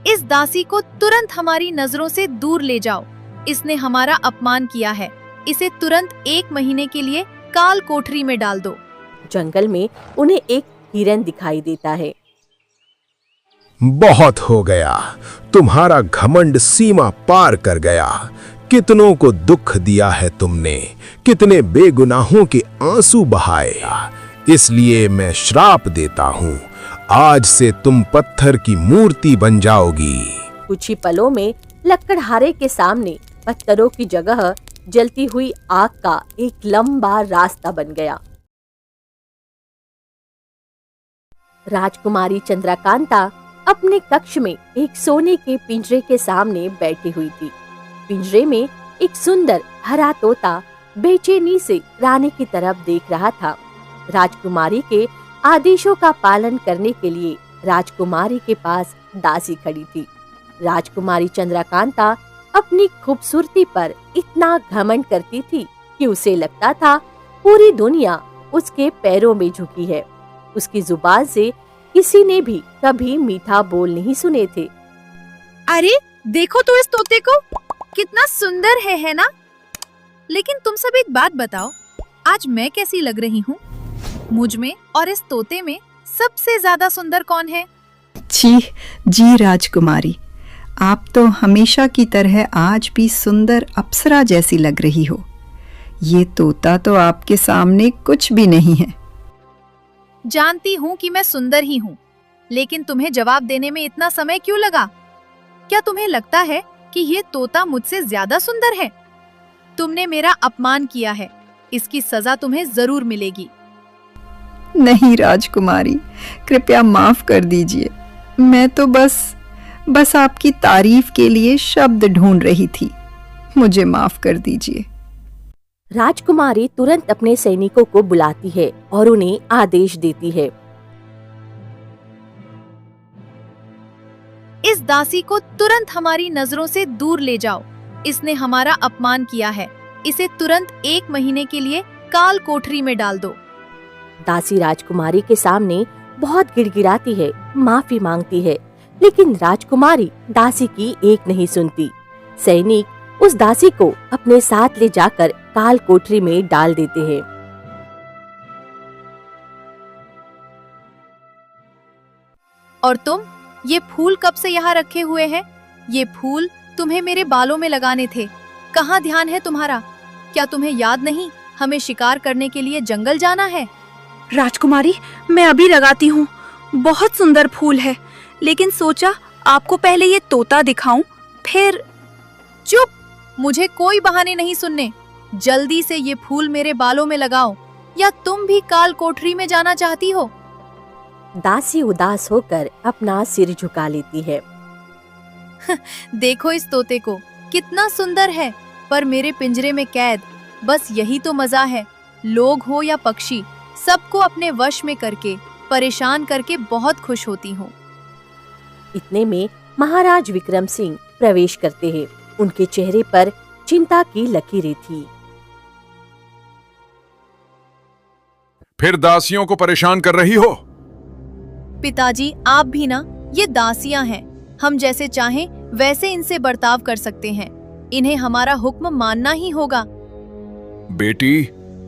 इस दासी को तुरंत हमारी नजरों से दूर ले जाओ। इसने हमारा अपमान किया है। इसे तुरंत 1 महीने के लिए काल कोठरी में डाल दो। जंगल में उन्हें एक हिरन दिखाई देता है। बहुत हो गया, तुम्हारा घमंड सीमा पार कर गया। कितनों को दुख दिया है तुमने, कितने बेगुनाहों के आंसू बहाए। इसलिए मैं श्राप देता हूँ, आज से तुम पत्थर की मूर्ति बन जाओगी। कुछ ही पलों में लकड़हारे के सामने पत्थरों की जगह जलती हुई आग का एक लंबा रास्ता बन गया। राजकुमारी चंद्रकांता अपने कक्ष में एक सोने के पिंजरे के सामने बैठी हुई थी। पिंजरे में एक सुंदर हरा तोता बेचैनी से रानी की तरफ देख रहा था। राजकुमारी के आदेशों का पालन करने के लिए राजकुमारी के पास दासी खड़ी थी। राजकुमारी चंद्रकांता अपनी खूबसूरती पर इतना घमंड करती थी कि उसे लगता था पूरी दुनिया उसके पैरों में झुकी है। उसकी जुबान से किसी ने भी कभी मीठा बोल नहीं सुने थे। अरे देखो तो इस तोते को, कितना सुंदर है ना? लेकिन तुम सब एक बात बताओ, आज मैं कैसी लग रही हूँ? मुझ में और इस तोते में सबसे ज्यादा सुंदर कौन है? जी राजकुमारी, आप तो हमेशा की तरह आज भी सुंदर अप्सरा जैसी लग रही हो। ये तोता तो आपके सामने कुछ भी नहीं है। जानती हूँ कि मैं सुंदर ही हूँ, लेकिन तुम्हें जवाब देने में इतना समय क्यों लगा? क्या तुम्हें लगता है कि ये तोता मुझसे ज्यादा सुंदर है? तुमने मेरा अपमान किया है, इसकी सजा तुम्हें जरूर मिलेगी। नहीं राजकुमारी, कृपया माफ कर दीजिए। मैं तो बस आपकी तारीफ के लिए शब्द ढूंढ रही थी। मुझे माफ कर दीजिए। राजकुमारी तुरंत अपने सैनिकों को बुलाती है और उन्हें आदेश देती है। इस दासी को तुरंत हमारी नजरों से दूर ले जाओ। इसने हमारा अपमान किया है। इसे तुरंत 1 महीने के लिए काल कोठरी में डाल दो। दासी राजकुमारी के सामने बहुत गिड़गिड़ाती है, माफी मांगती है, लेकिन राजकुमारी दासी की एक नहीं सुनती। सैनिक उस दासी को अपने साथ ले जाकर काल कोठरी में डाल देते हैं। और तुम ये फूल कब से यहाँ रखे हुए हैं? ये फूल तुम्हें मेरे बालों में लगाने थे। कहाँ ध्यान है तुम्हारा? क्या तुम्हें याद नहीं, हमें शिकार करने के लिए जंगल जाना है? राजकुमारी, मैं अभी लगाती हूँ। बहुत सुंदर फूल है, लेकिन सोचा आपको पहले ये तोता दिखाऊं, फिर। चुप! मुझे कोई बहाने नहीं सुनने। जल्दी से ये फूल मेरे बालों में लगाओ, या तुम भी काल कोठरी में जाना चाहती हो? दासी उदास होकर अपना सिर झुका लेती है। देखो इस तोते को, कितना सुंदर है, पर मेरे पिंजरे में कैद। बस यही तो मजा है। लोग हो या पक्षी, सबको अपने वश में करके, परेशान करके बहुत खुश होती हूँ। इतने में महाराज विक्रम सिंह प्रवेश करते हैं। उनके चेहरे पर चिंता की लकीरें थी। फिर दासियों को परेशान कर रही हो? पिताजी, आप भी ना, ये दासियां हैं। हम जैसे चाहें वैसे इनसे बर्ताव कर सकते हैं। इन्हें हमारा हुक्म मानना ही होगा। बेटी,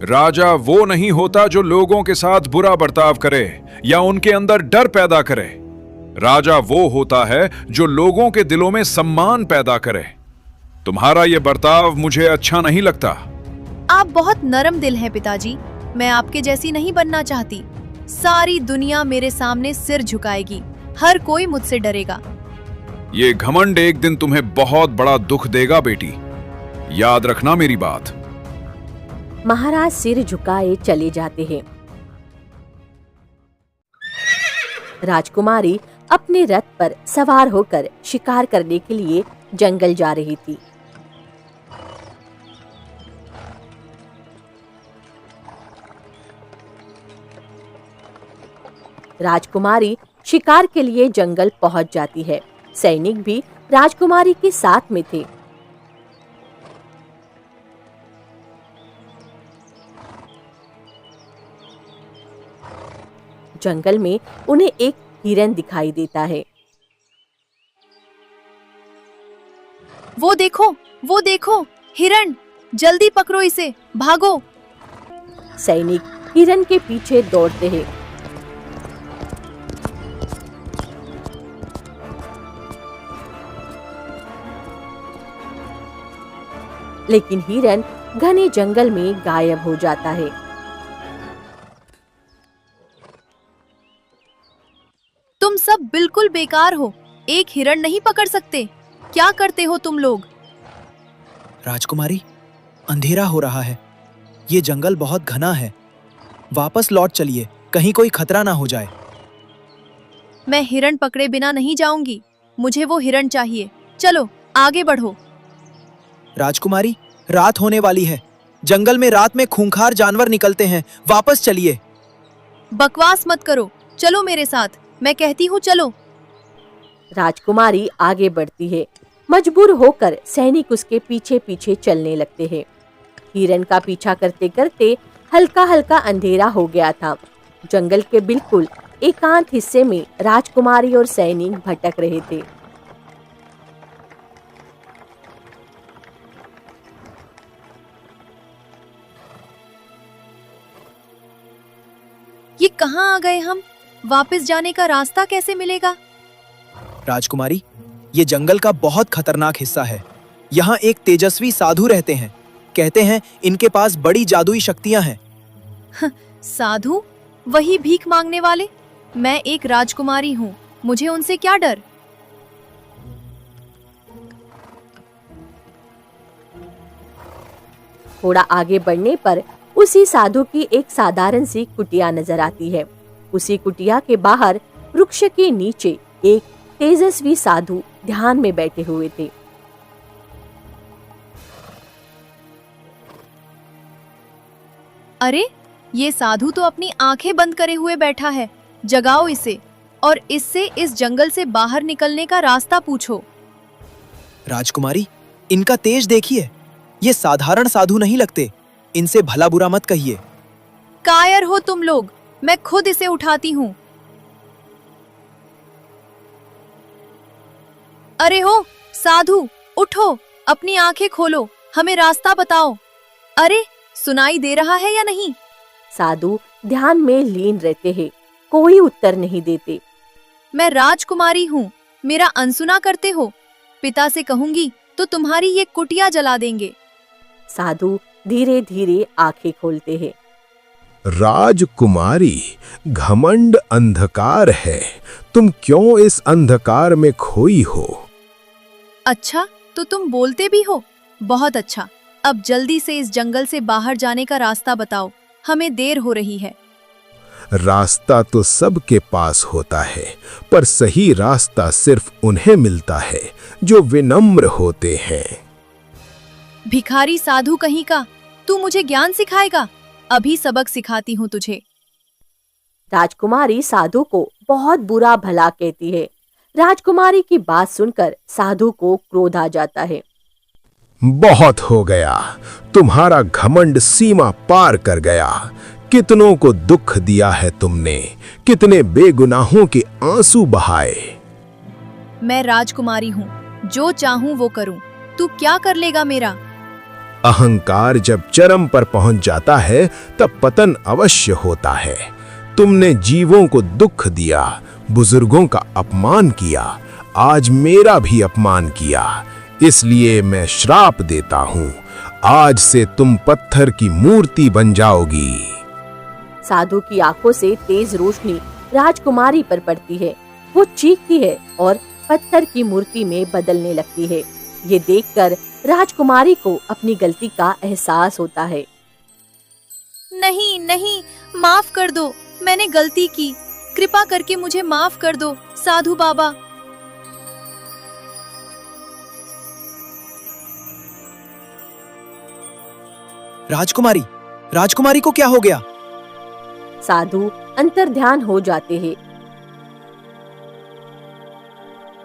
राजा वो नहीं होता जो लोगों के साथ बुरा बर्ताव करे या उनके अंदर डर पैदा करे। राजा वो होता है जो लोगों के दिलों में सम्मान पैदा करे। तुम्हारा ये बर्ताव मुझे अच्छा नहीं लगता। आप बहुत नरम दिल हैं पिताजी। मैं आपके जैसी नहीं बनना चाहती। सारी दुनिया मेरे सामने सिर झुकाएगी, हर कोई मुझसे डरेगा। ये घमंड एक दिन तुम्हें बहुत बड़ा दुख देगा बेटी, याद रखना मेरी बात। महाराज सिर झुकाए चले जाते हैं। राजकुमारी अपने रथ पर सवार होकर शिकार करने के लिए जंगल जा रही थी। राजकुमारी शिकार के लिए जंगल पहुंच जाती है। सैनिक भी राजकुमारी के साथ में थे। जंगल में उन्हें एक हिरन दिखाई देता है। वो देखो, हिरण! जल्दी पकड़ो इसे, भागो! सैनिक हिरण के पीछे दौड़ते हैं। लेकिन हिरण घने जंगल में गायब हो जाता है। तुम सब बिल्कुल बेकार हो, एक हिरण नहीं पकड़ सकते। क्या करते हो तुम लोग? राजकुमारी, अंधेरा हो रहा है, ये जंगल बहुत घना है, वापस लौट चलिए, कहीं कोई खतरा ना हो जाए। मैं हिरण पकड़े बिना नहीं जाऊंगी, मुझे वो हिरण चाहिए। चलो आगे बढ़ो। राजकुमारी, रात होने वाली है, जंगल में रात में खूंखार जानवर निकलते हैं, वापस चलिए। बकवास मत करो, चलो मेरे साथ, मैं कहती हूँ चलो। राजकुमारी आगे बढ़ती है। मजबूर होकर सैनिक उसके पीछे पीछे चलने लगते हैं। हिरण का पीछा करते करते हल्का हल्का अंधेरा हो गया था। जंगल के बिल्कुल एकांत हिस्से में राजकुमारी और सैनिक भटक रहे थे। ये कहाँ आ गए हम? वापस जाने का रास्ता कैसे मिलेगा? राजकुमारी, ये जंगल का बहुत खतरनाक हिस्सा है। यहाँ एक तेजस्वी साधु रहते हैं, कहते हैं इनके पास बड़ी जादुई शक्तियाँ हैं। साधु? वही भीख मांगने वाले? मैं एक राजकुमारी हूँ, मुझे उनसे क्या डर? थोड़ा आगे बढ़ने पर उसी साधु की एक साधारण सी कुटिया नजर आती है। उसी कुटिया के बाहर वृक्ष के नीचे एक तेजस्वी साधु ध्यान में बैठे हुए थे। अरे, ये साधु तो अपनी आंखें बंद करे हुए बैठा है। जगाओ इसे और इससे इस जंगल से बाहर निकलने का रास्ता पूछो। राजकुमारी, इनका तेज देखिए, ये साधारण साधु नहीं लगते, इनसे भला बुरा मत कहिए। कायर हो तुम लोग, मैं खुद इसे उठाती हूँ। अरे हो साधु, उठो, अपनी आंखें खोलो, हमें रास्ता बताओ। अरे, सुनाई दे रहा है या नहीं? साधु ध्यान में लीन रहते हैं, कोई उत्तर नहीं देते। मैं राजकुमारी हूँ, मेरा अनसुना करते हो? पिता से कहूंगी तो तुम्हारी ये कुटिया जला देंगे। साधु धीरे धीरे आंखें खोलते हैं। राजकुमारी, घमंड अंधकार है, तुम क्यों इस अंधकार में खोई हो? अच्छा, तो तुम बोलते भी हो? बहुत अच्छा, अब जल्दी से इस जंगल से बाहर जाने का रास्ता बताओ, हमें देर हो रही है। रास्ता तो सबके पास होता है, पर सही रास्ता सिर्फ उन्हें मिलता है जो विनम्र होते हैं। भिखारी साधु कहीं का, तू मुझे ज्ञान सिखाएगा? अभी सबक सिखाती हूँ तुझे। राजकुमारी साधु को बहुत बुरा भला कहती है। राजकुमारी की बात सुनकर साधु को क्रोध आ जाता है। बहुत हो गया, तुम्हारा घमंड सीमा पार कर गया। कितनों को दुख दिया है तुमने, कितने बेगुनाहों के आंसू बहाए। मैं राजकुमारी हूँ, जो चाहूँ वो करूँ, तू क्या कर लेगा मेरा? अहंकार जब चरम पर पहुंच जाता है तब पतन अवश्य होता है। तुमने जीवों को दुख दिया, बुजुर्गों का अपमान किया, आज मेरा भी अपमान किया। इसलिए मैं श्राप देता हूँ, आज से तुम पत्थर की मूर्ति बन जाओगी। साधु की आंखों से तेज रोशनी राजकुमारी पर पड़ती है। वो चीखती है और पत्थर की मूर्ति में बदलने लगती है। ये देखकर राजकुमारी को अपनी गलती का एहसास होता है। नहीं नहीं, माफ कर दो, मैंने गलती की, कृपा करके मुझे माफ कर दो साधु बाबा। राजकुमारी, राजकुमारी को क्या हो गया? साधु अंतर्ध्यान हो जाते हैं।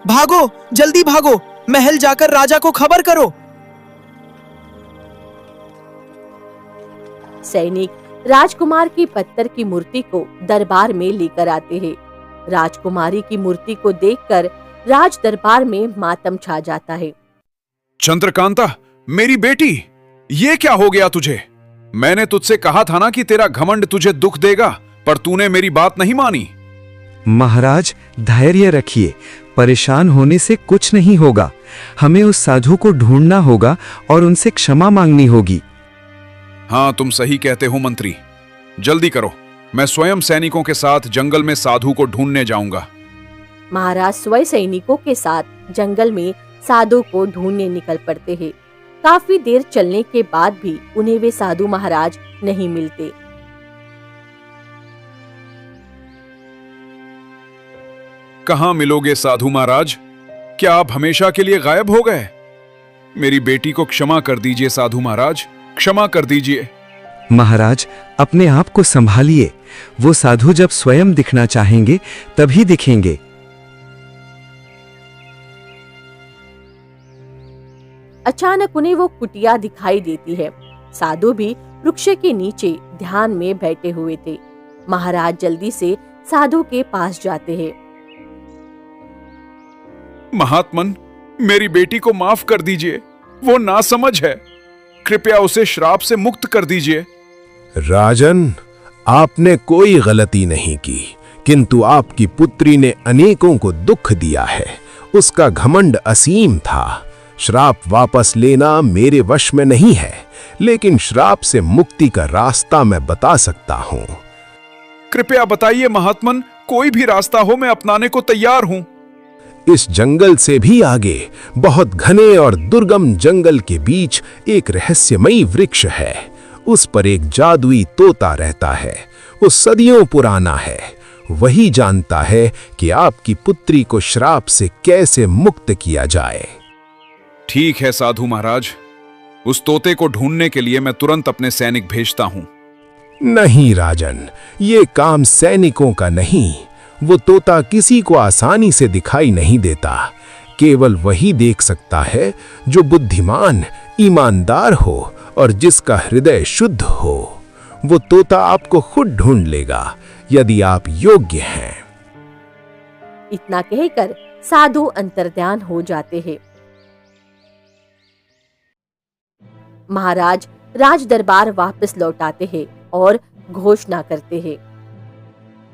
भागो, जल्दी भागो, महल जाकर राजा को खबर करो। सैनिक राजकुमार की पत्थर की मूर्ति को दरबार में लेकर आते हैं। राजकुमारी की मूर्ति को देखकर राज दरबार में मातम छा जाता है। चंद्रकांता, मेरी बेटी, ये क्या हो गया तुझे? मैंने तुझसे कहा था ना कि तेरा घमंड तुझे दुख देगा, पर तूने मेरी बात नहीं मानी। महाराज, धैर्य रखिए, परेशान होने से कुछ नहीं होगा। हमें उस साधु को ढूंढना होगा और उनसे क्षमा मांगनी होगी। हाँ, तुम सही कहते हो मंत्री। जल्दी करो, मैं स्वयं सैनिकों के साथ जंगल में साधु को ढूंढने जाऊंगा। महाराज स्वयं सैनिकों के साथ जंगल में साधु को ढूंढने निकल पड़ते हैं। काफी देर चलने के बाद भी उन्हें वे साधु महाराज नहीं मिलते। कहाँ मिलोगे साधु महाराज? क्या आप हमेशा के लिए गायब हो गए? मेरी बेटी को क्षमा कर दीजिए साधु महाराज, क्षमा कर दीजिए। महाराज, अपने आप को संभालिए। वो साधु जब स्वयं दिखना चाहेंगे तभी दिखेंगे। अचानक उन्हें वो कुटिया दिखाई देती है। साधु भी वृक्ष के नीचे ध्यान में बैठे हुए थे। महाराज जल्दी से साधु के पास जाते हैं। महात्मन, मेरी बेटी को माफ कर दीजिए, वो नासमझ है। कृपया उसे श्राप से मुक्त कर दीजिए। राजन, आपने कोई गलती नहीं की, किंतु आपकी पुत्री ने अनेकों को दुख दिया है। उसका घमंड असीम था। श्राप वापस लेना मेरे वश में नहीं है, लेकिन श्राप से मुक्ति का रास्ता मैं बता सकता हूं। कृपया बताइए महात्मन, कोई भी रास्ता हो, मैं अपनाने को तैयार हूं। इस जंगल से भी आगे बहुत घने और दुर्गम जंगल के बीच एक रहस्यमयी वृक्ष है। उस पर एक जादुई तोता रहता है। वो सदियों पुराना है। वही जानता है कि आपकी पुत्री को श्राप से कैसे मुक्त किया जाए। ठीक है साधु महाराज, उस तोते को ढूंढने के लिए मैं तुरंत अपने सैनिक भेजता हूं। नहीं राजन, ये काम सैनिकों का नहीं। वो तोता किसी को आसानी से दिखाई नहीं देता। केवल वही देख सकता है जो बुद्धिमान, ईमानदार हो और जिसका हृदय शुद्ध हो। वो तोता आपको खुद ढूंढ लेगा यदि आप योग्य हैं। इतना कहकर साधु अंतर्ध्यान हो जाते हैं। महाराज राज दरबार वापस लौट आते हैं और घोषणा करते हैं।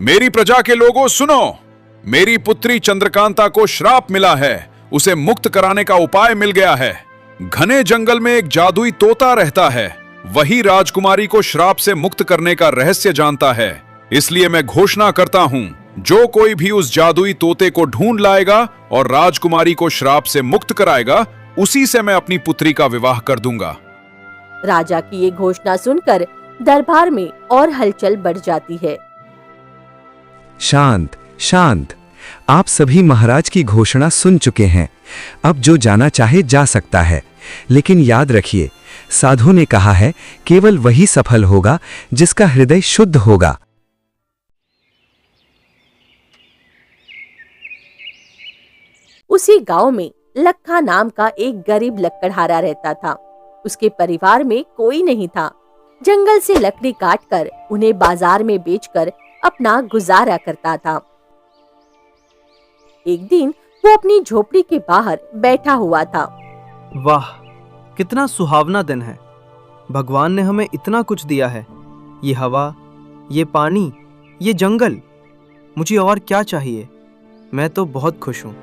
मेरी प्रजा के लोगों सुनो, मेरी पुत्री चंद्रकांता को श्राप मिला है। उसे मुक्त कराने का उपाय मिल गया है। घने जंगल में एक जादुई तोता रहता है। वही राजकुमारी को श्राप से मुक्त करने का रहस्य जानता है। इसलिए मैं घोषणा करता हूं, जो कोई भी उस जादुई तोते को ढूंढ लाएगा और राजकुमारी को श्राप से मुक्त कराएगा, उसी से मैं अपनी पुत्री का विवाह कर दूंगा। राजा की ये घोषणा सुनकर दरबार में और हलचल बढ़ जाती है। शांत शांत, आप सभी महाराज की घोषणा सुन चुके हैं। अब जो जाना चाहे जा सकता है, लेकिन याद रखिए, साधु ने कहा है केवल वही सफल होगा जिसका हृदय शुद्ध होगा। उसी गांव में लखा नाम का एक गरीब लकड़हारा रहता था। उसके परिवार में कोई नहीं था। जंगल से लकड़ी काटकर उन्हें बाजार में बेचकर अपना गुजारा करता था। एक दिन वो अपनी झोपड़ी के बाहर बैठा हुआ था। वाह, कितना सुहावना दिन है। भगवान ने हमें इतना कुछ दिया है। ये हवा, ये पानी, ये जंगल, मुझे और क्या चाहिए? मैं तो बहुत खुश हूँ।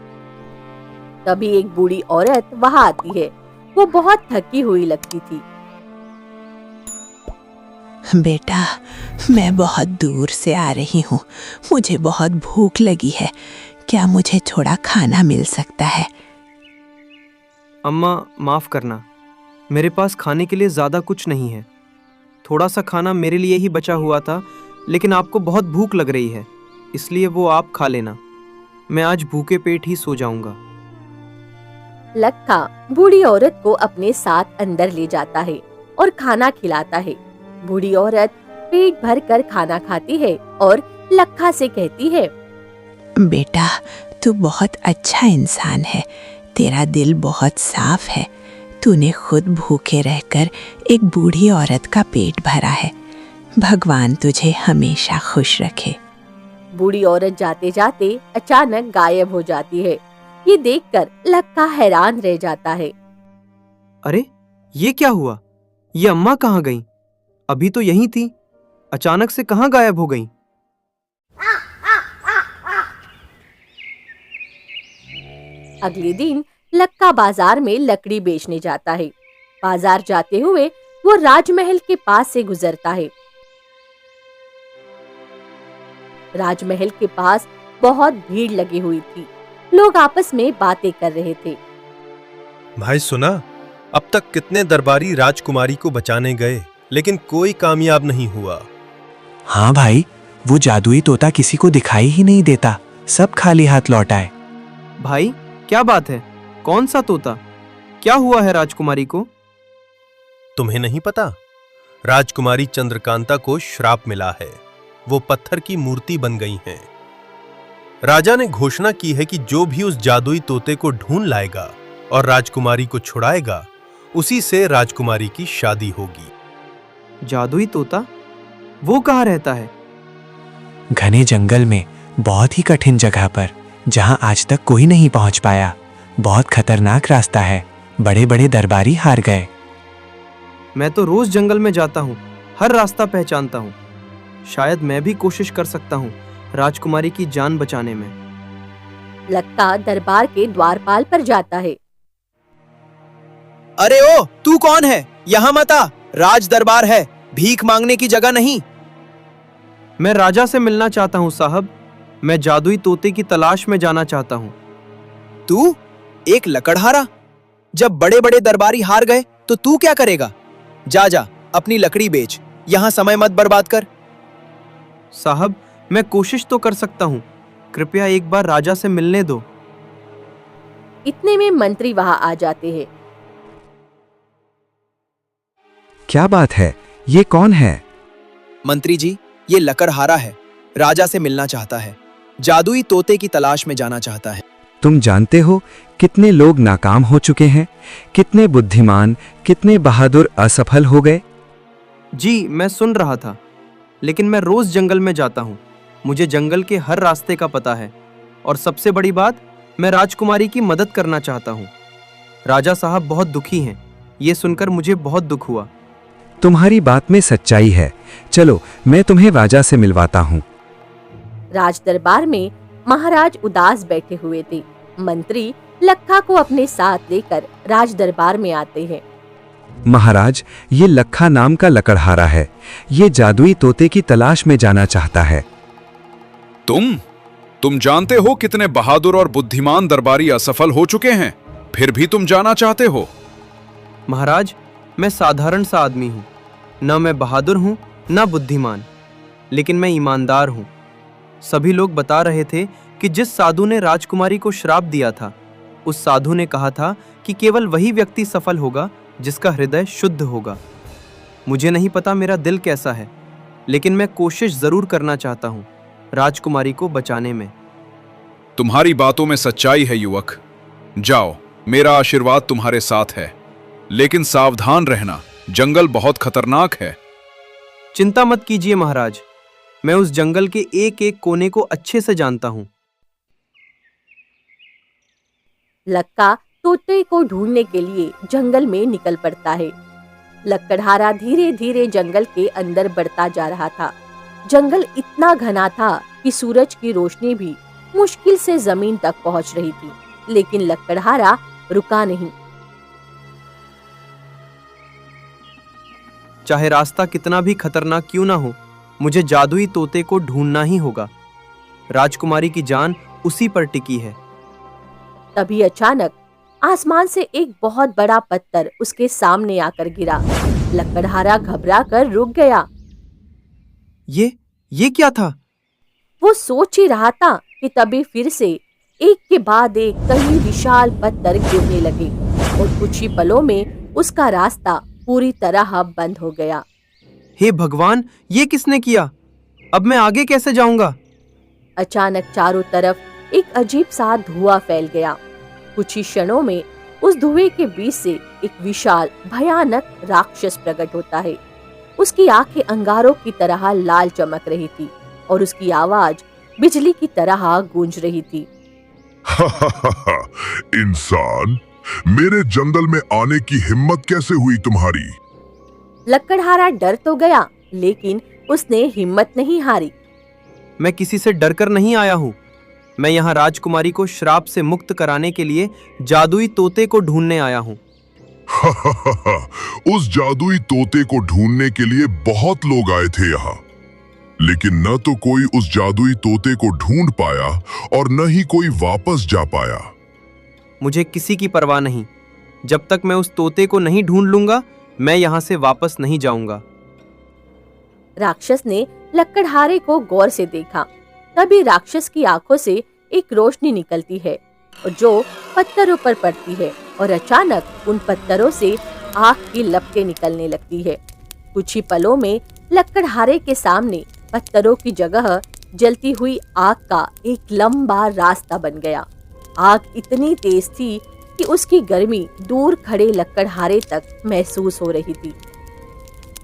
तभी एक बूढ़ी औरत वहां आती है। वो बहुत थकी हुई लगती थी। बेटा, मैं बहुत दूर से आ रही हूँ। मुझे बहुत भूख लगी है। क्या मुझे थोड़ा खाना मिल सकता है? अम्मा, माफ करना, मेरे पास खाने के लिए ज्यादा कुछ नहीं है। थोड़ा सा खाना मेरे लिए ही बचा हुआ था, लेकिन आपको बहुत भूख लग रही है, इसलिए वो आप खा लेना। मैं आज भूखे पेट ही सो जाऊंगा। लखा बूढ़ी औरत को अपने साथ अंदर ले जाता है और खाना खिलाता है। बूढ़ी औरत पेट भर कर खाना खाती है और लखा से कहती है, बेटा, तू बहुत अच्छा इंसान है। तेरा दिल बहुत साफ है। तूने खुद भूखे रहकर एक बूढ़ी औरत का पेट भरा है। भगवान तुझे हमेशा खुश रखे। बूढ़ी औरत जाते जाते अचानक गायब हो जाती है। ये देखकर लखा हैरान रह जाता है। अरे ये क्या हुआ? ये अम्मा कहाँ गईं? अभी तो यहीं थी, अचानक से कहाँ गायब हो गईं? अगले दिन लक्का बाजार में लकड़ी बेचने जाता है। बाजार जाते हुए वो राजमहल के पास से गुजरता है। राजमहल के पास बहुत भीड़ लगी हुई थी। लोग आपस में बातें कर रहे थे। भाई सुना, अब तक कितने दरबारी राजकुमारी को बचाने गए, लेकिन कोई कामयाब नहीं हुआ। हाँ भाई, वो जादुई तोता किसी को दिखाई ही नहीं देता, सब खाली हाथ लौट आए। भाई क्या बात है? कौन सा तोता? क्या हुआ है राजकुमारी को? तुम्हें नहीं पता? राजकुमारी चंद्रकांता को श्राप मिला है। वो पत्थर की मूर्ति बन गई हैं। राजा ने घोषणा की है कि जो भी उस जादुई तोते को ढूंढ लाएगा और राजकुमारी को छुड़ाएगा, उसी से राजकुमारी की शादी होगी। जादुई तोता? वो कहाँ रहता है? घने जंगल में, बहुत ही कठिन जगह पर, जहां आज तक कोई नहीं पहुंच पाया। बहुत खतरनाक रास्ता है, बड़े बड़े दरबारी हार गए। मैं तो रोज जंगल में जाता हूँ, हर रास्ता पहचानता हूँ। शायद मैं भी कोशिश कर सकता हूँ राजकुमारी की जान बचाने में। लक्का दरबार के द्वारपाल पर जाता है। अरे ओ, तू कौन है? यहाँ मत आ, राज दरबार है, भीख मांगने की जगह नहीं। मैं राजा से मिलना चाहता हूँ साहब। मैं जादुई तोते की तलाश में जाना चाहता हूँ। तू एक लकड़हारा? जब बड़े बड़े दरबारी हार गए तो तू क्या करेगा? जा जा, अपनी लकड़ी बेच, यहाँ समय मत बर्बाद कर। साहब, मैं कोशिश तो कर सकता हूँ, कृपया एक बार राजा से मिलने दो। इतने में मंत्री वहां आ जाते हैं। क्या बात है? ये कौन है? मंत्री जी, ये लकड़हारा है, राजा से मिलना चाहता है, जादुई तोते की तलाश में जाना चाहता है। तुम जानते हो कितने लोग नाकाम हो चुके हैं, कितने बुद्धिमान, कितने बहादुर असफल हो गए। जी मैं सुन रहा था, लेकिन मैं रोज जंगल में जाता हूँ। मुझे जंगल के हर रास्ते का पता है, और सबसे बड़ी बात, मैं राजकुमारी की मदद करना चाहता हूँ। राजा साहब बहुत दुखी हैं, ये सुनकर मुझे बहुत दुख हुआ। तुम्हारी बात में सच्चाई है। चलो मैं तुम्हें राजा से मिलवाता हूँ। राज दरबार में महाराज उदास बैठे हुए थे। मंत्री लक्का को अपने साथ लेकर राज दरबार में आते हैं। महाराज, ये लक्का नाम का लकड़हारा है। ये जादुई तोते की तलाश में जाना चाहता है। तुम जानते हो कितने बहादुर और बुद्धिमान दरबारी असफल हो चुके हैं, फिर भी तुम जाना चाहते हो? महाराज, मैं साधारण सा आदमी हूँ। न मैं बहादुर हूँ, न बुद्धिमान, लेकिन मैं ईमानदार हूँ। सभी लोग बता रहे थे कि जिस साधु ने राजकुमारी को श्राप दिया था, उस साधु ने कहा था कि केवल वही व्यक्ति सफल होगा जिसका हृदय शुद्ध होगा। मुझे नहीं पता मेरा दिल कैसा है, लेकिन मैं कोशिश जरूर करना चाहता हूँ राजकुमारी को बचाने में। तुम्हारी बातों में सच्चाई है युवक। जाओ, मेरा आशीर्वाद तुम्हारे साथ है, लेकिन सावधान रहना, जंगल बहुत खतरनाक है। चिंता मत कीजिए महाराज, मैं उस जंगल के एक एक कोने को अच्छे से जानता हूँ। लक्का तोते को ढूंढने के लिए जंगल में निकल पड़ता है। लकड़हारा धीरे धीरे जंगल के अंदर बढ़ता जा रहा था। जंगल इतना घना था कि सूरज की रोशनी भी मुश्किल से जमीन तक पहुंच रही थी, लेकिन लकड़हारा रुका नहीं। चाहे रास्ता कितना भी खतरनाक क्यों ना हो, मुझे जादुई तोते को ढूंढना ही होगा। राजकुमारी की जान उसी पर टिकी है। तभी अचानक आसमान से एक बहुत बड़ा पत्थर उसके सामने आकर गिरा। लकड़हारा घबरा कर रुक गया। ये क्या था? वो सोच ही रहा था कि तभी फिर से एक के बाद एक कई विशाल पत्थर गिरने लगे और कुछ ही पलों में उसका रास्ता पूरी तरह बंद हो गया। हे भगवान, ये किसने किया? अब मैं आगे कैसे जाऊंगा? अचानक चारों तरफ एक अजीब सा धुआं फैल गया। कुछ ही क्षणों में उस धुएं के बीच से एक विशाल भयानक राक्षस प्रकट होता है। उसकी आंखें अंगारों की तरह लाल चमक रही थी और उसकी आवाज बिजली की तरह गूंज रही थी। इंसान, मेरे जंगल में आने की हिम्मत कैसे हुई तुम्हारी? लकड़हारा डर तो गया, लेकिन उसने हिम्मत नहीं हारी। मैं किसी से डरकर नहीं आया हूँ। मैं यहाँ राजकुमारी को श्राप से मुक्त कराने के लिए जादुई तोते को ढूंढने आया हूँ। उस जादुई तोते को ढूंढने के लिए बहुत लोग आए थे यहाँ, लेकिन न तो कोई उस जादुई तोते को ढूंढ पाया और न ही कोई वापस जा पाया। मुझे किसी की परवाह नहीं। जब तक मैं उस तोते को नहीं ढूंढ लूंगा, मैं यहाँ से वापस नहीं जाऊंगा। राक्षस ने लकड़हारे को गौर से देखा। तभी राक्षस की आंखों से एक रोशनी निकलती है और जो पत्थरों पर पड़ती है, और अचानक उन पत्थरों से आग की लपटें निकलने लगती है। कुछ ही पलों में लकड़हारे के सामने पत्थरों की जगह जलती हुई आग का एक लंबा रास्ता बन गया। आग इतनी तेज थी कि उसकी गर्मी दूर खड़े लकड़हारे तक महसूस हो रही थी।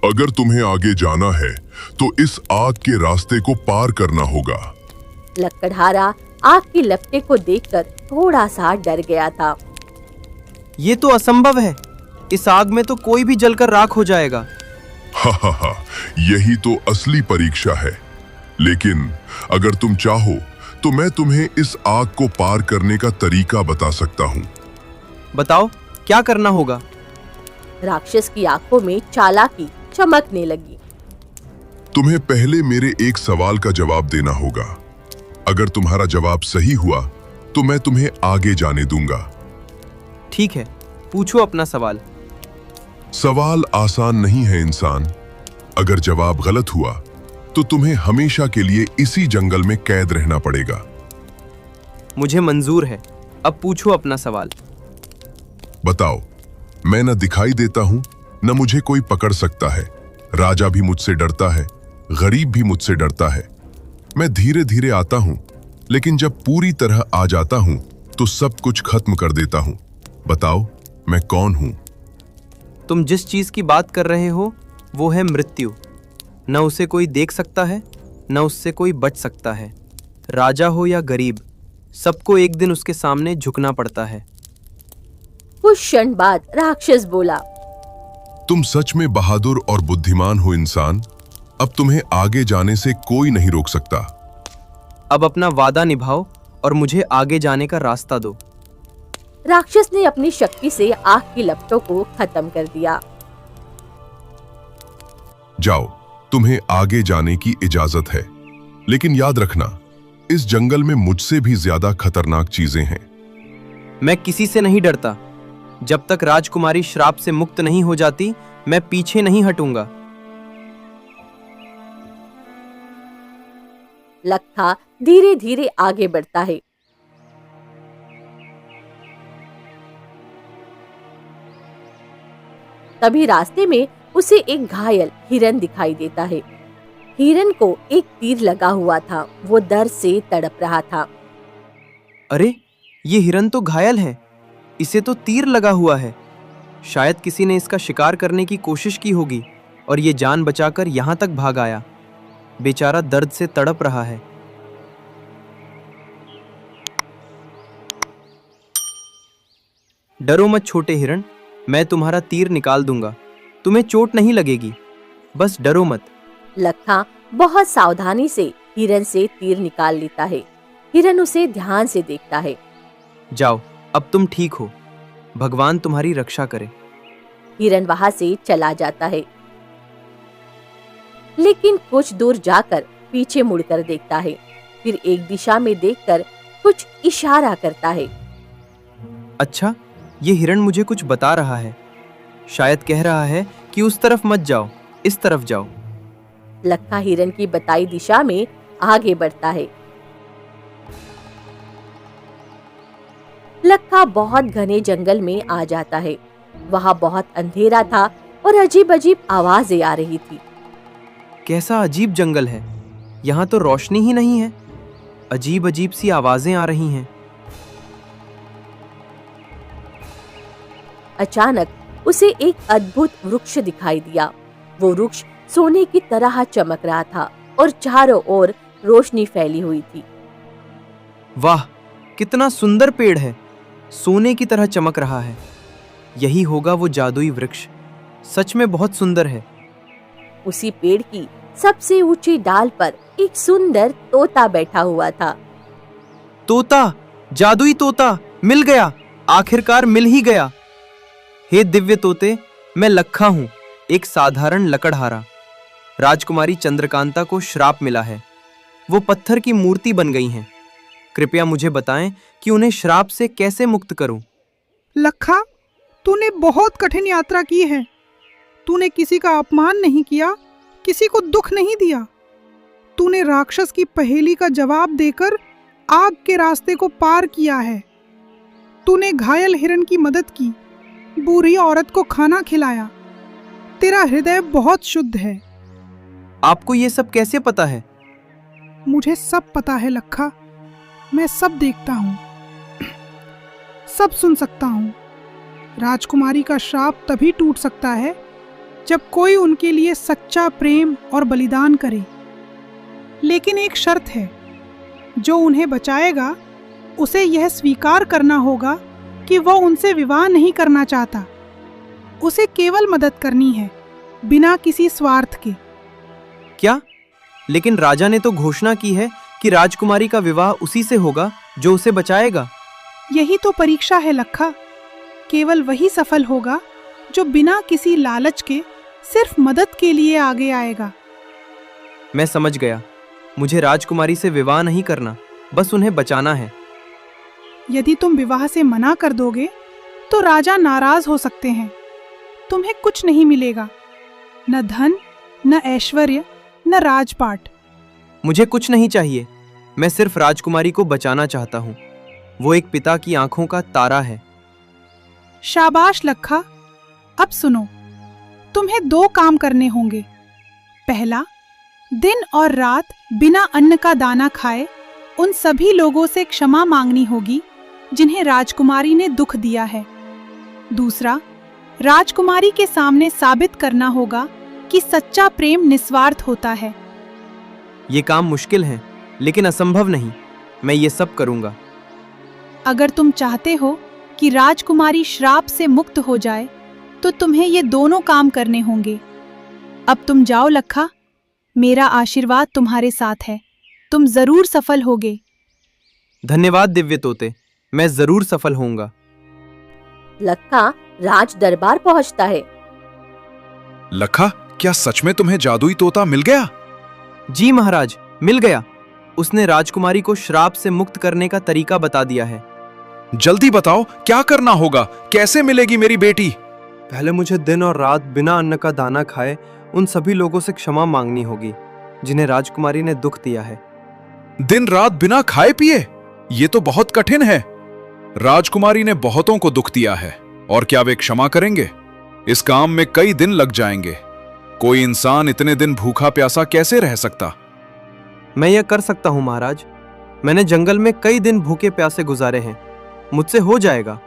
अगर तुम्हें आगे जाना है तो इस आग के रास्ते को पार करना होगा। लकड़हारा आग की लपटें को देखकर थोड़ा सा डर गया था। ये तो असंभव है। इस आग में तो कोई भी जलकर राख हो जाएगा। हा, यही तो असली परीक्षा है। लेकिन अगर तुम चाहो तो मैं तुम्हें इस आग को पार करने का तरीका बता सकता हूँ। बताओ, क्या करना होगा? राक्षस की आंखों में चालाकी चमकने लगी। तुम्हें पहले मेरे एक सवाल का जवाब देना होगा। अगर तुम्हारा जवाब सही हुआ तो मैं तुम्हें आगे जाने दूंगा। ठीक है, पूछो अपना सवाल। सवाल आसान नहीं है इंसान। अगर जवाब गलत हुआ तो तुम्हें हमेशा के लिए इसी जंगल में कैद रहना पड़ेगा। मुझे मंजूर है। अब पूछो अपना सवाल। बताओ, मैं न दिखाई देता हूं, न मुझे कोई पकड़ सकता है। राजा भी मुझसे डरता है, गरीब भी मुझसे डरता है। मैं धीरे धीरे आता हूं, लेकिन जब पूरी तरह आ जाता हूं तो सब कुछ खत्म कर देता हूं। बताओ, मैं कौन हूं? तुम जिस चीज की बात कर रहे हो वो है मृत्यु। न उसे कोई देख सकता है, न उससे कोई बच सकता है। राजा हो या गरीब, सबको एक दिन उसके सामने झुकना पड़ता है। कुछ क्षण बाद राक्षस बोला, तुम सच में बहादुर और बुद्धिमान हो इंसान। अब तुम्हें आगे जाने से कोई नहीं रोक सकता। अब अपना वादा निभाओ और मुझे आगे जाने का रास्ता दो। राक्षस ने अपनी शक्ति से आग की लपटों को खत्म कर दिया। जाओ, तुम्हें आगे जाने की इजाजत है। लेकिन याद रखना, इस जंगल में मुझसे भी ज्यादा खतरनाक चीजें हैं। मैं किसी से नहीं डरता। जब तक राजकुमारी श्राप से मुक्त नहीं हो जाती, मैं पीछे नहीं हटूंगा। लखा धीरे धीरे आगे बढ़ता है। तभी रास्ते में उसे एक घायल हिरन दिखाई देता है। हिरन को एक तीर लगा हुआ था। वो दर्द से तड़प रहा था। अरे, ये हिरन तो घायल है। इसे तो तीर लगा हुआ है। शायद किसी ने इसका शिकार करने की कोशिश की होगी और ये जान बचाकर यहाँ तक भाग आया। बेचारा दर्द से तड़प रहा है। डरो मत छोटे हिरन, मैं तुम्हारा तीर निकाल दूंगा। तुम्हें चोट नहीं लगेगी, बस डरो मत। लखा बहुत सावधानी से हिरन से तीर निकाल लेता है। हिरन उसे ध्यान से देखता है। जाओ, अब तुम ठीक हो। भगवान तुम्हारी रक्षा करे। हिरन वहां से चला जाता है, लेकिन कुछ दूर जाकर पीछे मुड़कर देखता है। फिर एक दिशा में देखकर कुछ इशारा करता है। अच्छा, ये हिरन मुझे कुछ बता रहा है। शायद कह रहा है कि उस तरफ मत जाओ, इस तरफ जाओ। लखा हिरन की बताई दिशा में आगे बढ़ता है। लखा बहुत घने जंगल में आ जाता है। वहाँ बहुत अंधेरा था और अजीब अजीब आवाजें आ रही थी। कैसा अजीब जंगल है। यहाँ तो रोशनी ही नहीं है। अजीब अजीब सी आवाजें आ रही हैं। अचानक उसे एक अद्भुत वृक्ष दिखाई दिया। वो वृक्ष सोने की तरह चमक रहा था और चारों ओर रोशनी फैली हुई थी। वाह, कितना सुंदर पेड़ है। सोने की तरह चमक रहा है। यही होगा वो जादुई वृक्ष। सच में बहुत सुंदर है। उसी पेड़ की सबसे ऊंची डाल पर एक सुंदर तोता बैठा हुआ था। तोता, जादुई तोता, मिल गया, आखिरकार मिल ही गया। हे दिव्य तोते, मैं लखा हूँ, एक साधारण लकड़हारा। राजकुमारी चंद्रकांता को श्राप मिला है। वो पत्थर की मूर्ति बन गई हैं। कृपया मुझे बताएं कि उन्हें श्राप से कैसे मुक्त करूं। लखा, तूने बहुत कठिन यात्रा की है। तूने किसी का अपमान नहीं किया, किसी को दुख नहीं दिया। तूने राक्षस की पहेली का जवाब देकर आग के रास्ते को पार किया है। तूने घायल हिरण की मदद की, बूढ़ी औरत को खाना खिलाया। तेरा हृदय बहुत शुद्ध है। आपको ये सब कैसे पता है? मुझे सब पता है लखा। मैं सब देखता हूँ, सब सुन सकता हूँ। राजकुमारी का श्राप तभी टूट सकता है जब कोई उनके लिए सच्चा प्रेम और बलिदान करे। लेकिन एक शर्त है, जो उन्हें बचाएगा उसे यह स्वीकार करना होगा कि वह उनसे विवाह नहीं करना चाहता। उसे केवल मदद करनी है, बिना किसी स्वार्थ के। क्या? लेकिन राजा ने तो घोषणा की है कि राजकुमारी का विवाह उसी से होगा जो उसे बचाएगा। यही तो परीक्षा है लखा। केवल वही सफल होगा जो बिना किसी लालच के सिर्फ मदद के लिए आगे आएगा। मैं समझ गया। मुझे राजकुमारी से विवाह नहीं करना, बस उन्हें बचाना है। यदि तुम विवाह से मना कर दोगे तो राजा नाराज हो सकते हैं। तुम्हें कुछ नहीं मिलेगा, न धन, न ऐश्वर्य, न राजपाट। मुझे कुछ नहीं चाहिए। मैं सिर्फ राजकुमारी को बचाना चाहता हूँ। वो एक पिता की आंखों का तारा है। शाबाश लखा। अब सुनो, तुम्हें 2 काम करने होंगे। पहला, दिन और रात बिना अन्न का दाना खाए उन सभी लोगों से क्षमा मांगनी होगी जिन्हें राजकुमारी ने दुख दिया है। दूसरा, राजकुमारी के सामने साबित करना होगा कि सच्चा प्रेम निस्वार्थ होता है। ये काम मुश्किल है, लेकिन असंभव नहीं। मैं ये सब करूंगा। अगर तुम चाहते हो कि राजकुमारी श्राप से मुक्त हो जाए तो तुम्हें ये दोनों काम करने होंगे। अब तुम जाओ लखा, मेरा आशीर्वाद तुम्हारे साथ है। तुम जरूर सफल होगे। धन्यवाद दिव्य तोते, मैं जरूर सफल होऊंगा। लखा राज दरबार पहुंचता है। लखा, क्या सच में तुम्हें जादुई तोता मिल गया? जी महाराज, मिल गया। उसने राजकुमारी को श्राप से मुक्त करने का तरीका बता दिया है। जल्दी बताओ, क्या करना होगा? कैसे मिलेगी मेरी बेटी? पहले मुझे दिन और रात बिना अन्न का दाना खाए उन सभी लोगों से क्षमा मांगनी होगी जिन्हें राजकुमारी ने दुख दिया है। दिन रात बिना खाए पिए? ये तो बहुत कठिन है। राजकुमारी ने बहुतों को दुख दिया है, और क्या वे क्षमा करेंगे? इस काम में कई दिन लग जाएंगे। कोई इंसान इतने दिन भूखा प्यासा कैसे रह सकता? मैं यह कर सकता हूं महाराज। मैंने जंगल में कई दिन भूखे प्यासे गुजारे हैं। मुझसे हो जाएगा,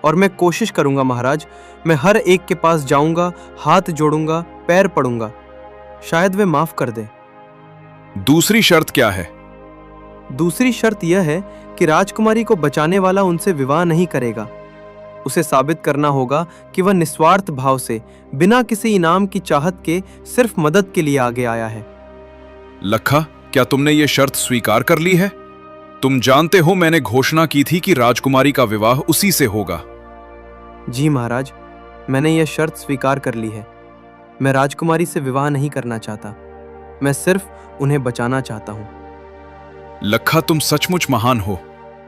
और मैं कोशिश करूंगा महाराज। मैं हर एक के पास जाऊंगा, हाथ जोड़ूंगा, पैर पड़ूंगा। शायद वे माफ कर दें। दूसरी शर्त क्या है? दूसरी शर्त यह है कि राजकुमारी को बचाने वाला उनसे विवाह नहीं करेगा। उसे साबित करना होगा कि वह निस्वार्थ भाव से, बिना किसी इनाम की चाहत के, सिर्फ मदद के लिए आगे आया है। लखा, क्या तुमने ये शर्त स्वीकार कर ली है? तुम जानते हो मैंने घोषणा की थी कि राजकुमारी का विवाह उसी से होगा। जी महाराज, मैंने यह शर्त स्वीकार कर ली है। मैं राजकुमारी से विवाह नहीं करना चाहता। मैं सिर्फ उन्हें बचाना चाहता हूं। लखा, तुम सचमुच महान हो,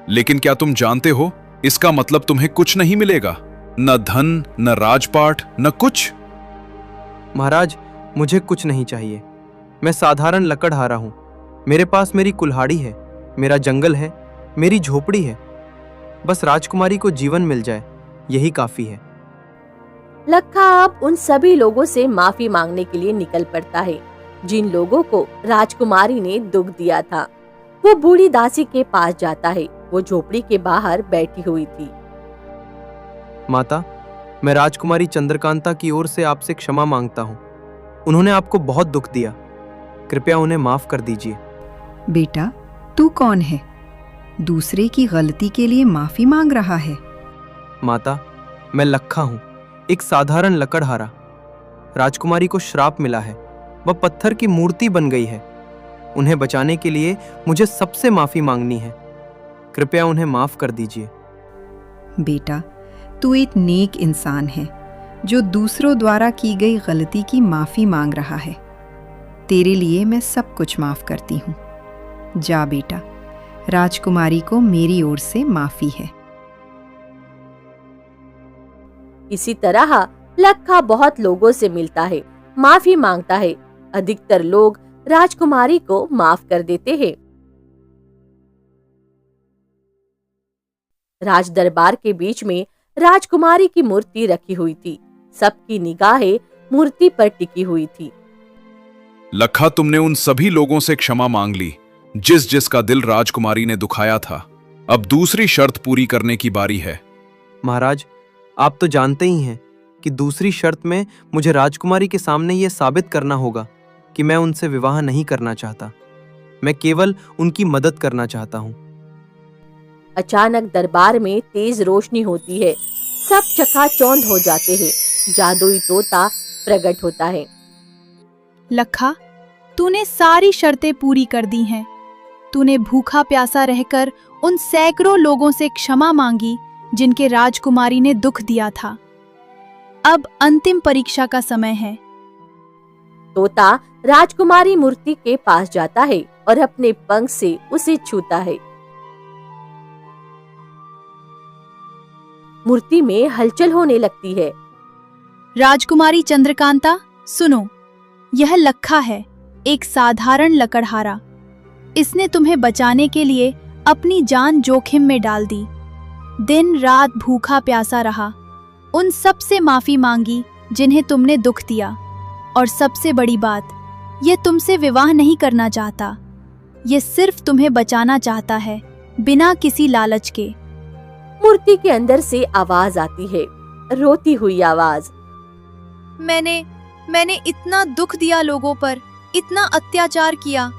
लेकिन क्या तुम जानते हो इसका मतलब तुम्हें कुछ नहीं मिलेगा? न धन, न राजपाट, न कुछ। महाराज, मुझे कुछ नहीं चाहिए। मैं साधारण लकड़हारा हूं। मेरे पास मेरी कुल्हाड़ी है, मेरा जंगल है, मेरी झोपड़ी है। बस राजकुमारी को जीवन मिल जाए, यही काफी है। लखा अब उन सभी लोगों से माफी मांगने के लिए निकल पड़ता है जिन लोगों को राजकुमारी ने दुख दिया था। वो बूढ़ी दासी के पास जाता है। वो झोपड़ी के बाहर बैठी हुई थी। माता, मैं राजकुमारी चंद्रकांता की ओर से आपसे क्षमा मांगता हूँ। उन्होंने आपको बहुत दुख दिया। कृपया उन्हें माफ कर दीजिए। बेटा, तू कौन है? दूसरे की गलती के लिए माफी मांग रहा है। माता, मैं लखा हूँ, एक साधारण लकड़हारा। राजकुमारी को श्राप मिला है, वह पत्थर की मूर्ति बन गई है। उन्हें बचाने के लिए मुझे सबसे माफी मांगनी है। कृपया उन्हें माफ कर दीजिए। बेटा, तू एक नेक इंसान है जो दूसरों द्वारा की गई गलती की माफी मांग रहा है। तेरे लिए मैं सब कुछ माफ करती हूँ। जा बेटा, राजकुमारी को मेरी ओर से माफी है। इसी तरह लखा बहुत लोगों से मिलता है, माफी मांगता है। अधिकतर लोग राजकुमारी को माफ कर देते हैं। राज दरबार के बीच में राजकुमारी की मूर्ति रखी हुई थी। सबकी निगाहें मूर्ति पर टिकी हुई थी। लखा, तुमने उन सभी लोगों से क्षमा मांग ली जिसका दिल राजकुमारी ने दुखाया था। अब दूसरी शर्त पूरी करने की बारी है। महाराज, आप तो जानते ही हैं कि दूसरी शर्त में मुझे राजकुमारी के सामने यह साबित करना होगा कि मैं उनसे विवाह नहीं करना चाहता। मैं केवल उनकी मदद करना चाहता हूँ। अचानक दरबार में तेज रोशनी होती है। सब चकाचौंध हो जाते हैं। जादुई तोता प्रकट होता है। लखा, तूने सारी शर्तें पूरी कर दी हैं। तूने भूखा प्यासा रहकर उन सैकड़ों लोगों से क्षमा मांगी जिनके राजकुमारी ने दुख दिया था। अब अंतिम परीक्षा का समय है। तोता राजकुमारी मूर्ति के पास जाता है और अपने पंख से उसे छूता है। मूर्ति में हलचल होने लगती है। राजकुमारी चंद्रकांता, सुनो, यह लखा है, एक साधारण लकड़हारा। इसने तुम्हें बचाने के लिए अपनी जान जोखिम में डाल दी। दिन रात भूखा प्यासा रहा, उन सब से माफी मांगी जिन्हें तुमने दुख दिया, और सबसे बड़ी बात, ये तुमसे विवाह नहीं करना चाहता। ये सिर्फ तुम्हें बचाना चाहता है, बिना किसी लालच के। मूर्ति के अंदर से आवाज आती है, रोती हुई आवाज। मैंने इतना दुख दिया लोगों पर, इतना अत्याचार किया,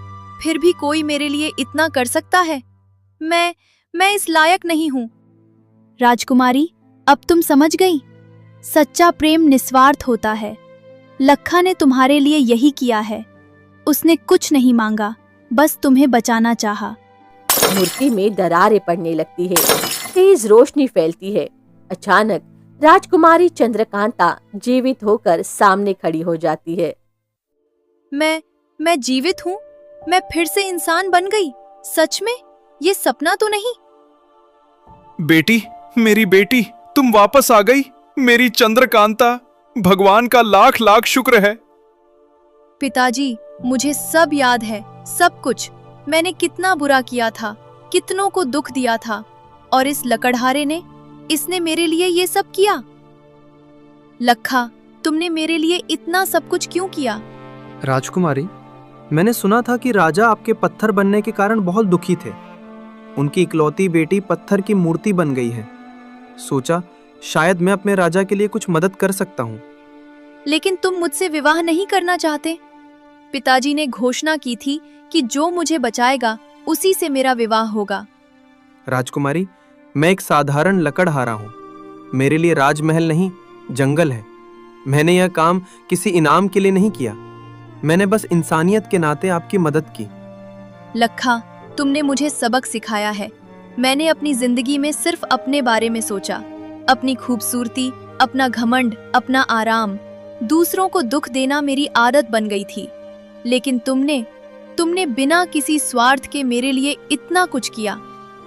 फिर भी कोई मेरे लिए इतना कर सकता है? मैं इस लायक नहीं हूँ। राजकुमारी, अब तुम समझ गई, सच्चा प्रेम निस्वार्थ होता है। लखा ने तुम्हारे लिए यही किया है। उसने कुछ नहीं मांगा, बस तुम्हें बचाना चाहा। मूर्ति में दरारें पड़ने लगती है, तेज रोशनी फैलती है। अचानक राजकुमारी चंद्रकांता जीवित होकर सामने खड़ी हो जाती है। मैं जीवित हूँ? मैं फिर से इंसान बन गई? सच में? ये सपना तो नहीं? बेटी, मेरी बेटी, तुम वापस आ गई। मेरी चंद्रकांता, भगवान का लाख लाख शुक्र है। पिताजी, मुझे सब याद है, सब कुछ। मैंने कितना बुरा किया था, कितनों को दुख दिया था, और इस लकड़हारे ने, इसने मेरे लिए ये सब किया। लखा, तुमने मेरे लिए इतना सब कुछ क्यों किया? राजकुमारी, मैंने सुना था कि राजा आपके पत्थर बनने के कारण बहुत दुखी थे। उनकी इकलौती बेटी पत्थर की मूर्ति बन गई है। सोचा शायद मैं अपने राजा के लिए कुछ मदद कर सकता हूँ। लेकिन तुम मुझसे विवाह नहीं करना चाहते। पिताजी ने घोषणा की थी कि जो मुझे बचाएगा उसी से मेरा विवाह होगा। राजकुमारी, मैं एक साधारण लकड़हारा हूँ। मेरे लिए राजमहल नहीं, जंगल है। मैंने यह काम किसी इनाम के लिए नहीं किया। मैंने बस इंसानियत के नाते आपकी मदद की। लखा, तुमने मुझे सबक सिखाया है। मैंने अपनी जिंदगी में सिर्फ अपने बारे में सोचा, अपनी खूबसूरती, अपना घमंड, अपना आराम। दूसरों को दुख देना मेरी आदत बन गई थी। लेकिन तुमने बिना किसी स्वार्थ के मेरे लिए इतना कुछ किया।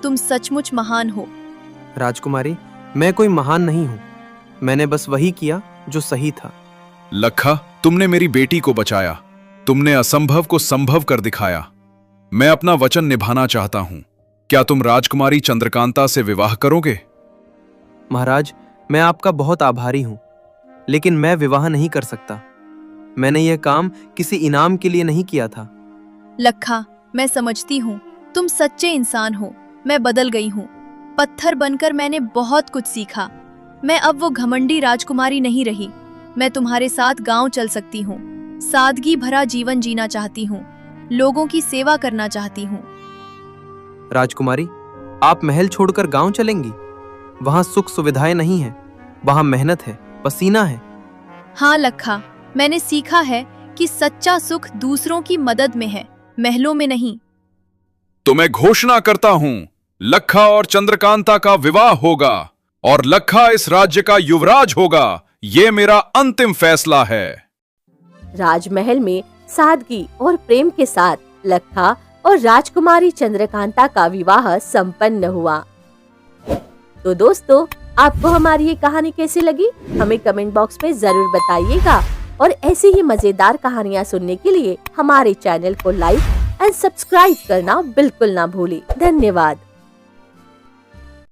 तुम सचमुच महान हो। राजकुमारी, मैं कोई महान नहीं हूँ। मैंने बस वही किया जो सही था। लखा, तुमने मेरी बेटी को बचाया। तुमने असंभव को संभव कर दिखाया। मैं अपना वचन निभाना चाहता हूँ। क्या तुम राजकुमारी चंद्रकांता से विवाह करोगे? महाराज, मैं आपका बहुत आभारी हूँ, लेकिन मैं विवाह नहीं कर सकता। मैंने यह काम किसी इनाम के लिए नहीं किया था। लखा, मैं समझती हूँ, तुम सच्चे इंसान हो। मैं बदल गई हूँ। पत्थर बनकर मैंने बहुत कुछ सीखा। मैं अब वो घमंडी राजकुमारी नहीं रही। मैं तुम्हारे साथ गांव चल सकती हूँ। सादगी भरा जीवन जीना चाहती हूँ। लोगों की सेवा करना चाहती हूँ। राजकुमारी, आप महल छोड़कर गांव चलेंगी? वहां सुख सुविधाएं नहीं है, वहां मेहनत है, पसीना है। हाँ लखा, मैंने सीखा है कि सच्चा सुख दूसरों की मदद में है, महलों में नहीं। तो मैं घोषणा करता हूं, लखा और चंद्रकांता का विवाह होगा और लखा इस राज्य का युवराज होगा। ये मेरा अंतिम फैसला है। राजमहल में सादगी और प्रेम के साथ लखा और राजकुमारी चंद्रकांता का विवाह संपन्न हुआ। तो दोस्तों, आपको हमारी ये कहानी कैसी लगी हमें कमेंट बॉक्स में जरूर बताइएगा और ऐसी ही मजेदार कहानियाँ सुनने के लिए हमारे चैनल को लाइक एंड सब्सक्राइब करना बिल्कुल ना भूलें। धन्यवाद।